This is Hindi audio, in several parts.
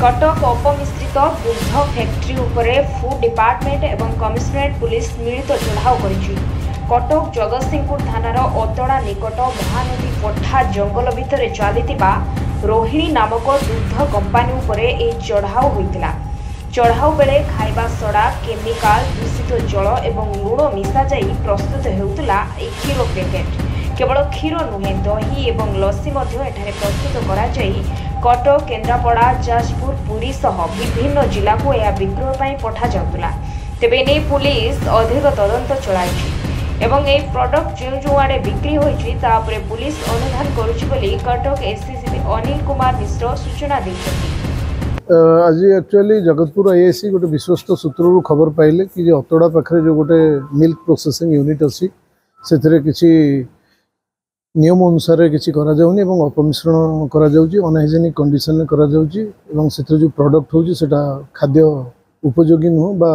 कटक अपमिश्रित दुग्ध फैक्ट्री उपरे फूड डिपार्टमेंट एवं कमिशनरेट पुलिस मिलित चढ़ाऊ करिछि। कटक जगतसिंहपुर थानार अतड़ा निकट महानदी पठा जंगल भितर चलिथिबा रोहिणी नामक दुग्ध कंपानी उपरे ए चढ़ाऊ होइतिला। चढ़ाऊ बेले खाइबा सड़ा केमिकाल दूषित जल एवं लुण मिसा जाई प्रस्तुत हेउतिला ए क्षीर पैकेट। केवल क्षीर नुहे दही एवं लस्सी मध्य एठारे प्रस्तुत करा जाई कटक केन्द्रापड़ा जाजपुर पुरी सह विभिन्न जिला को यह विक्रय ପାଇଁ पठा जाउतला। तेबे नै पुलिस अधिक तदंत चलाइछि एवं ए प्रोडक्ट जो आड़े बिक्री होइछि ता उपरे पुलिस अनुधान करूछि बोली कटक एससीसी अनिल कुमार मिश्र सूचना दैछथि। आज एक्चुअली जगतपुर आईएससी गोटे विश्वस्त सूत्रु खबर पाइले कि अतड़ा पाखे जो गोटे मिल्क प्रोसेसिंग यूनिट अच्छी से किसी नियम अनुसार किसी अपमिश्रण अनहाइजेनिक कंडीशन से जो प्रोडक्ट होता खाद्य उपयोगी नुह बा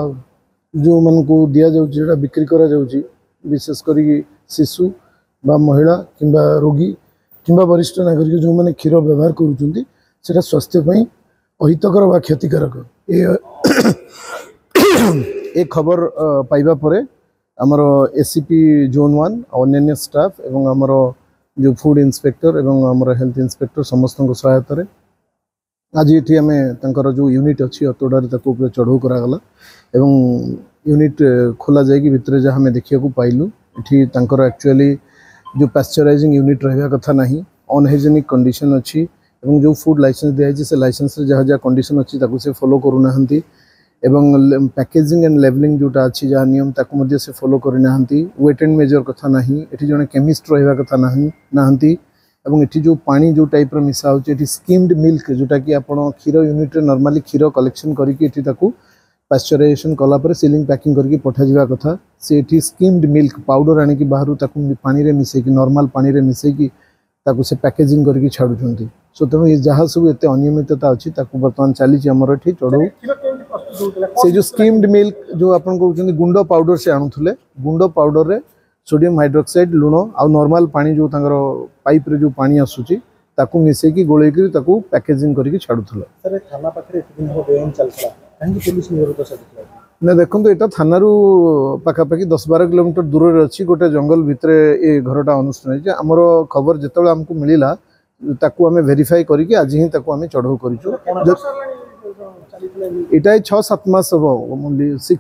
जो मान को दि जाऊँगा बिक्री करा विशेषकर शिशु बा महिला किंबा रोगी किंबा वरिष्ठ नागरिक जो मैंने क्षीर व्यवहार करा स्वास्थ्य अहितकर बा क्षतिकारक ए खबर पाइबा परे आमर एसीपी जोन 1 अन्य स्टाफ एवं आमर जो फूड इंस्पेक्टर एवं आमर हेल्थ इंस्पेक्टर समस्त सहायतार आज ये आम तर जो यूनिट अच्छी अतड़ार चढ़ऊ करागला एवं यूनिट खोला जाए भितर जहाँ आम देखा पाइलु ये एक्चुअली जो पास्चराइजिंग यूनिट रहा कथा ना अनहाइजेनिक कंडीशन अच्छी एवं जो फूड लाइसेंस दिखाई से लाइसेंस जहाँ जहाँ कंडीशन अच्छी से फॉलो करूना एवं पैकेजिंग एंड लेवलिंग जोटा अच्छी जहाँ नियम ताकू से फॉलो करना वेट एंड मेजर कथा ना ये जड़े केमिस्ट रहा कथा ना एवं ये जो पानी जो टाइप मिसा होती स्कीम्ड मिल्क जोटा कि आप क्षीर यूनिट नॉर्मली क्षीर कलेक्शन करके पास्चराइजेशन कलापर सीलिंग पैकिंग करके पठा कथा से स्कीम्ड मिल्क पाउडर आनिकी बाहर पानी रे मिसेकी नॉर्मल पानी रे मिसेकी ताकू से पैकेजिंग करके छाड़ुंट सो तेणु ये जहाँ सब एत अनियमितता अच्छी बर्तमान चली आमर ये चढ़ऊ से जो स्कीम्ड मिल्क जो आप गुंड पाउडर से आणुले गुंड पाउडर रे सोडियम हाइड्रोक्साइड लुण आ नॉर्मल पानी जो पाइप रे जो पानी आसूची ताकू मिसेकी गोलेकी ताकू पैकेजिंग करके छाड़ुले ना देखो यहाँ थाना पाखापाखि 10-12 किलोमीटर दूर अच्छी गोटे जंगल भितर ये घरटा अनुष्ठान आमर खबर जो आमको मिलला ताकू आम वेरीफाई करके आज ही आम चढ़ऊ कर 6-7 मास हम 6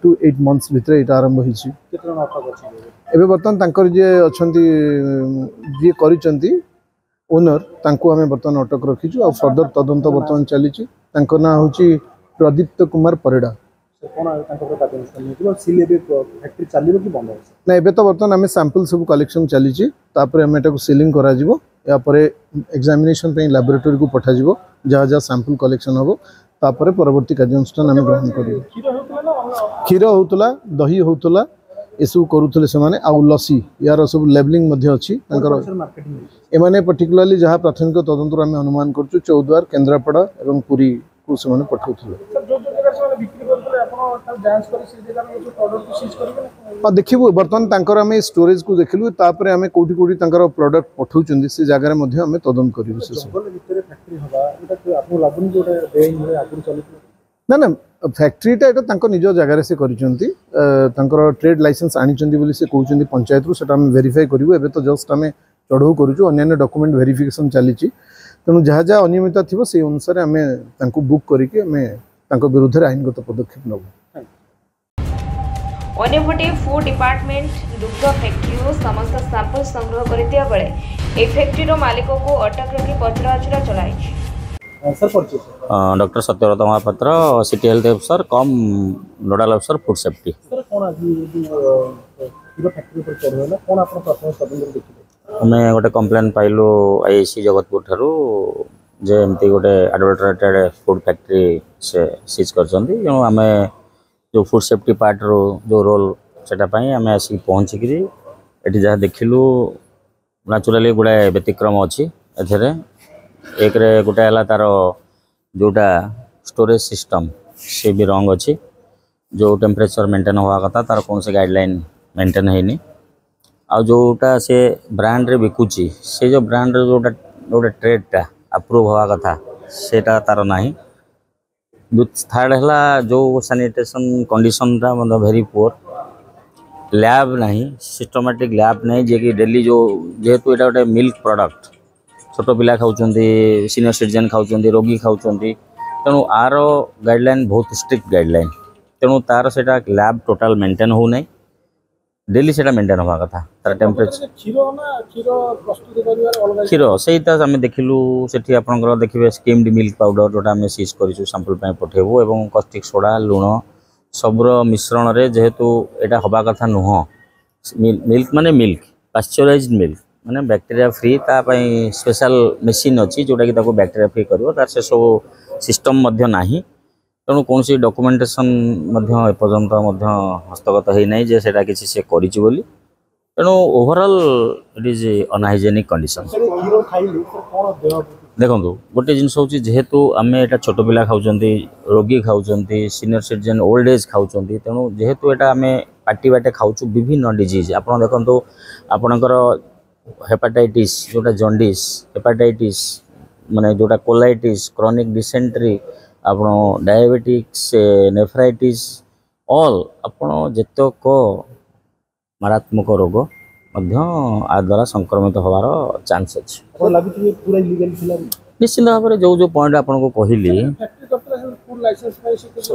to 8 months भितर यहाँ आरंभ होबे बर्तमान जे अच्छा जी कर ओनर तांको आम बर्तमान अटक रखीचु आ फर्दर तदंत बर्तमान चली ना हूँ प्रदीप्त कुमार परिड़ा ना एबे तो बर्तमान आम सैंपल सब कलेक्शन चली आम एटा सीलिंग करा यापर एग्जामिनेशन लैबोरेटरी को पठा जहाँ जहाँ सैंपल कलेक्शन हम तापर परवर्ती कार्यानुष्ठान आम ग्रहण कर क्षीर होतला दही होतला एसबू करुले से माने आउ लसी यार सब लेबलिंग अच्छी एमाने पर्टिकुलरली जहाँ प्राथमिक तदंतर आम अनुमान करूँ चौद्वार केन्द्रापड़ा और पुरी को से पठाऊले देखू बर्तमान आम स्टोरेज को देखलु तापर आम कौटी कौटी प्रोडक्ट पठाऊँ से जगार आम तदंत करूँ ना ना फैक्ट्रीटा यहाँ निज जगार से कर ट्रेड लाइसेंस आनी से कहते पंचायत रू से वेरीफाई करूँ एवं तो जस्ट आम चढ़ऊ करूँ अन्य डॉक्यूमेंट वेरिफिकेशन चली तेणु जहाँ जहाँ अनियमितता थी से अनुसार आम बुक करके आम विरुद्ध आईनगत पदक्षेप नब। अन्यपटे फूड डिपार्टमेंट दुग्ध फैक्ट्री समस्त सैंपल संग्रह करथिया बेले ए फैक्ट्री मालिक को अटक रखी पचराउचरा चलाई। Doctor Satyabrata Mahapatra city health अफसर कम नोडाल अफसर फूड सेफ्टी आम गोटे कम्प्लेन पाइलु आईएससी जगतपुर ठारू जे एमती गोटे एडल्टरेटेड फूड फैक्ट्री से सीज कर आम जो फूड सेफ्टी पार्ट रो जो रोल सेटापाई आम आसिक पहुँचिक ये जहाँ देखिलु नेचुराली गुड़ाए व्यतिक्रम अच्छी एथेरे एक गोटे है तार जोटा स्टोरेज सिस्टम से भी रंग अच्छी जो टेम्परेचर मेंटेन हुआ कथा तार कौन से गाइडलाइन मेंटेन है आ जोटा से ब्रांड रे बिकुची से जो ब्रांड रे जोटा गोटे ट्रेडटा अप्रूव हवा कथा सेटा तार नाही थर्ड है जो सैनिटेशन कंडीशन मतलब वेरी पुअर लैब नहीं सिस्टमेटिक लैब नहीं जे कि डेली जो जेहेतु यहाँ गोटे मिल्क प्रोडक्ट छोट पिला खाऊँ सीनियर सिटीजन खाऊँ रोगी खाऊँ तेणु आर गाइडलाइन बहुत स्ट्रिक्ट गाइडलाइन तेणु तार से लैब टोटाल मेंटेन हो नहीं डेली से मेंटेन हवा कथा तार टेम्परेचर क्षीर से आम देखिलु से आपंकर देखिए स्किम्ड मिल्क पाउडर जोटा आम सीज कर सैंपल पठेबू और कस्टिक सोडा लुण सबुर मिश्रण रे जेहेतु यहाँ हवा कथा नुह मिल्क माने मिल्क पाश्चराइज्ड मिल्क माने बैक्टेरिया फ्री तापाई स्पेशल मेसीन अच्छी जोटा कि बैक्टेरिया फ्री कर तार से सब सिस्टम नहीं तेणु कौन सी डॉक्यूमेंटेशन एपर्यंत हस्तगत होना जे से किसी से करी बोली तेणु overall it is unhygienic condition देखो गोटे जिन हूँ जेहेतु आम यहाँ छोट पिला खाऊँ रोगी खाऊँ सीनियर सिटीजन ओल्ड एज खाऊँ तेणु जेहेतु यहाँ आम पार्टी बाटे खाऊँ विभिन्न डिजीज आप देखो आपणकर हेपाटाइटिस जोटा जॉन्डिस हेपाटाइटिस माने जोटा कोलाइटिस क्रोनिक डिसेंट्री आप डायबिटिक्स नेफ्राइटिस ऑल आपण जेतक मारात्मक रोग आ द्वारा संक्रमित होवार चांस अच्छे निश्चित भाव में जो पॉइंट आपको कहली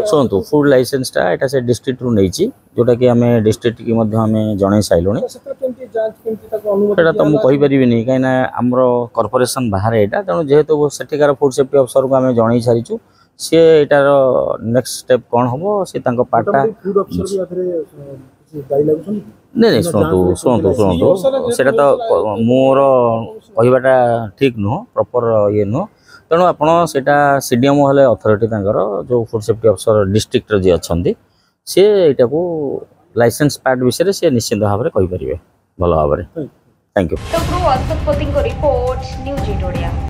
शुणु फूड लाइसेंसटा यहाँ से डिस्ट्रिक्ट रू नहीं जोटा कि आम डिस्ट्रिक्ट की आम जन सारे तो मुझे कहीपरि कहीं आमर कॉर्पोरेशन बाहर यहाँ तेणु जेहेतु सेठिकार फूड सेफ्टी अफसर को आम जन सारी सी एटार नेक्स्ट स्टेप कौन हम सी पार्टा नहीं शुणु शुणु शुणु से मोर कहवाटा ठीक नुह प्रॉपर ये नुह तेणु आपड़ से सीडीएम हेल्ले अथॉरिटी जो फूड सेफ्टी अफसर डिस्ट्रिक्ट जी अच्छा सी यहाँ को लाइसेंस पार्ट विषय से निश्चित भाव में कहीपर भल भाव में thank you. Report news 8 Odia.